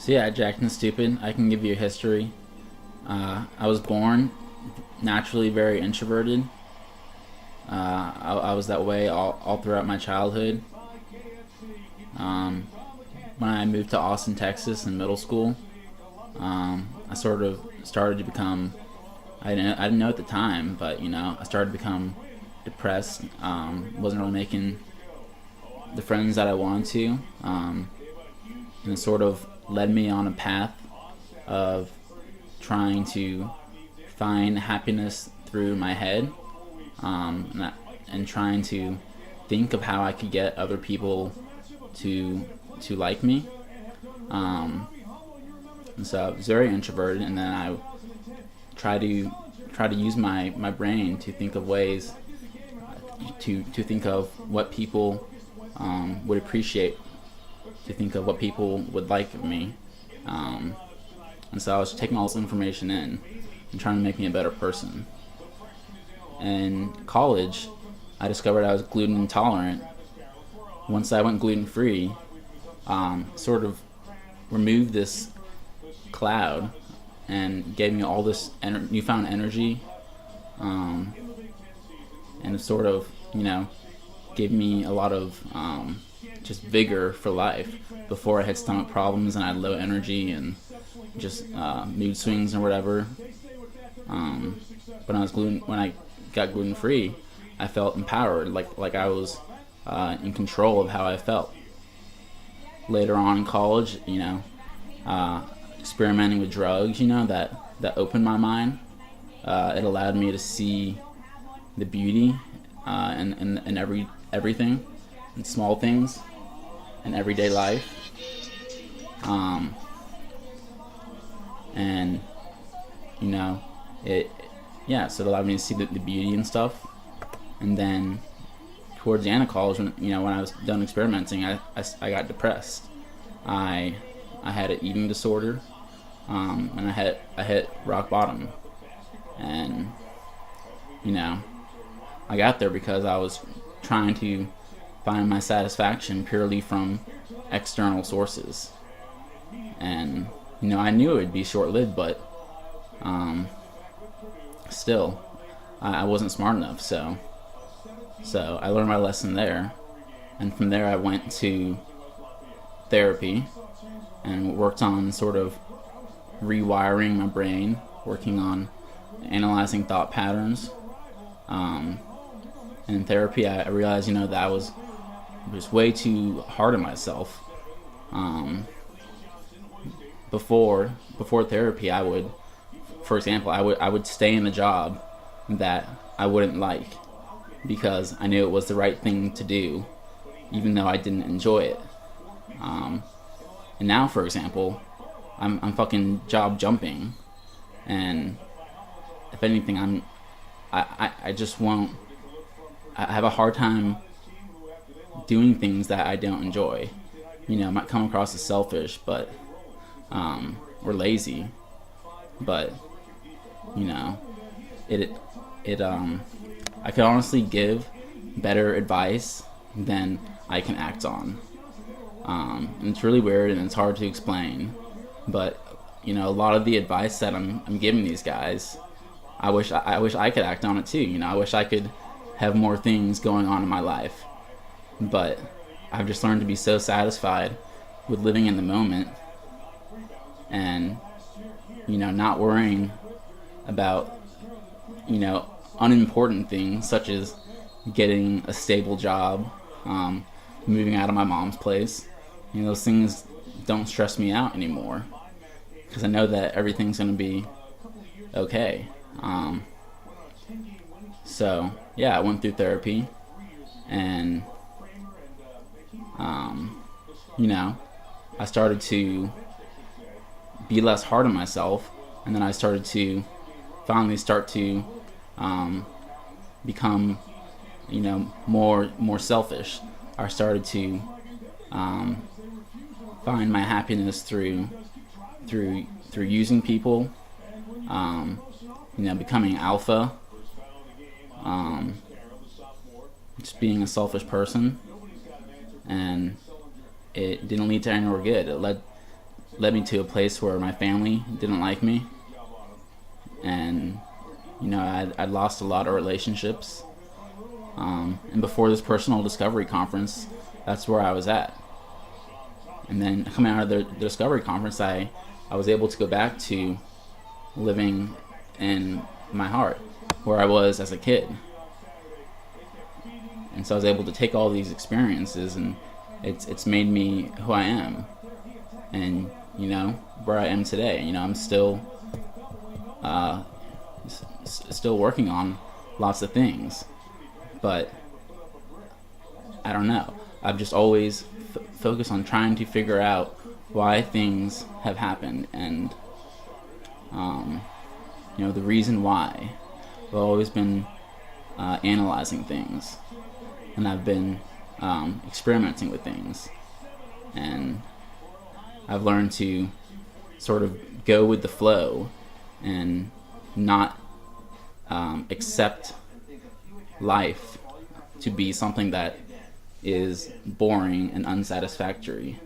So yeah, Jacked and Stupid. I can give you a history. I was born naturally very introverted. I was that way all throughout my childhood. Um, when I moved to Austin, Texas in middle school, I sort of started to become, I didn't know at the time, but I started to become depressed. Wasn't really making the friends that I wanted to. And it sort of led me on a path of trying to find happiness through my head, and trying to think of how I could get other people to like me. And so I was very introverted, and then I try to use my brain to think of ways to think of what people would appreciate, to think of what people would like of me. And so I was taking all this information in and trying to make me a better person. In college, I discovered I was gluten intolerant. Once I went gluten free, sort of removed this cloud and gave me all this newfound energy, and it sort of gave me a lot of just vigor for life. Before I had stomach problems and I had low energy and just mood swings or whatever. When I got gluten free, I felt empowered, like I was in control of how I felt. Later on in college, experimenting with drugs, that opened my mind. It allowed me to see the beauty in everything, in small things, in everyday life. And so it allowed me to see the beauty and stuff. And then towards the end of college, when I was done experimenting, I got depressed. I had an eating disorder, and I hit rock bottom. And I got there because I was trying to find my satisfaction purely from external sources. And I knew it would be short-lived, but still, I wasn't smart enough. So I learned my lesson there, and from there I went to therapy and worked on sort of rewiring my brain, working on analyzing thought patterns. And in therapy, I realized that I was way too hard on myself. Before therapy, I would, for example, I would stay in a job that I wouldn't like because I knew it was the right thing to do, even though I didn't enjoy it. And now, for example, I'm fucking job jumping, and if anything, I just won't. I have a hard time doing things that I don't enjoy. It might come across as selfish, but or lazy, but I could honestly give better advice than I can act on. And it's really weird and it's hard to explain, but a lot of the advice that I'm giving these guys, I wish I could act on it too. I wish I could have more things going on in my life, but I've just learned to be so satisfied with living in the moment and not worrying about unimportant things such as getting a stable job, moving out of my mom's place. Those things don't stress me out anymore because I know that everything's going to be okay. So yeah, I went through therapy, and I started to be less hard on myself, and then I started to finally start to become more selfish. I started to find my happiness through using people, becoming alpha, just being a selfish person, and it didn't lead to anywhere good. It led led me to a place where my family didn't like me, and I'd lost a lot of relationships. And before this personal discovery conference, that's where I was at. And then coming out of the discovery conference, I was able to go back to living in my heart, where I was as a kid. And so I was able to take all these experiences, and it's made me who I am, and where I am today. I'm still still working on lots of things, but I don't know. I've just always focused on trying to figure out why things have happened, and the reason why. I've always been analyzing things, and I've been experimenting with things, and I've learned to sort of go with the flow and not accept life to be something that is boring and unsatisfactory.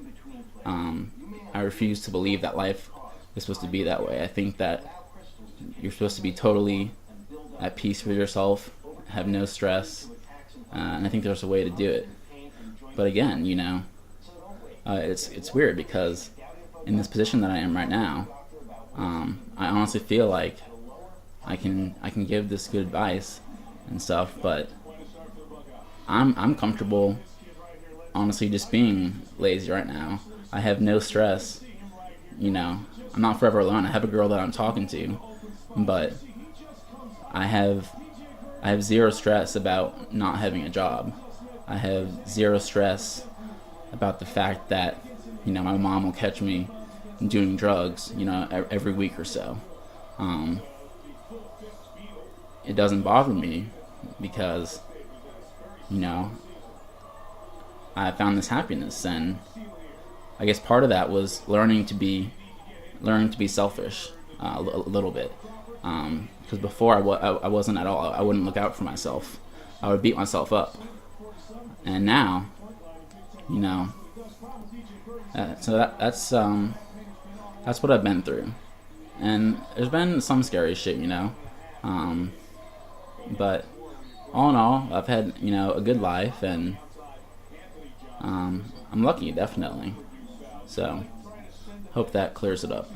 I refuse to believe that life is supposed to be that way. I think that you're supposed to be totally at peace with yourself, have no stress, and I think there's a way to do it. But again, it's weird, because in this position that I am right now, I honestly feel like I can give this good advice and stuff, but I'm comfortable, honestly, just being lazy right now. I have no stress. I'm not forever alone. I have a girl that I'm talking to, but I have zero stress about not having a job. I have zero stress about the fact that my mom will catch me doing drugs every week or so. It doesn't bother me, because I found this happiness, and I guess part of that was learning to be selfish a little bit. Because before I wasn't at all. I wouldn't look out for myself. I would beat myself up. And now, so that's what I've been through. And there's been some scary shit, but all in all, I've had a good life, and I'm lucky, definitely. So hope that clears it up.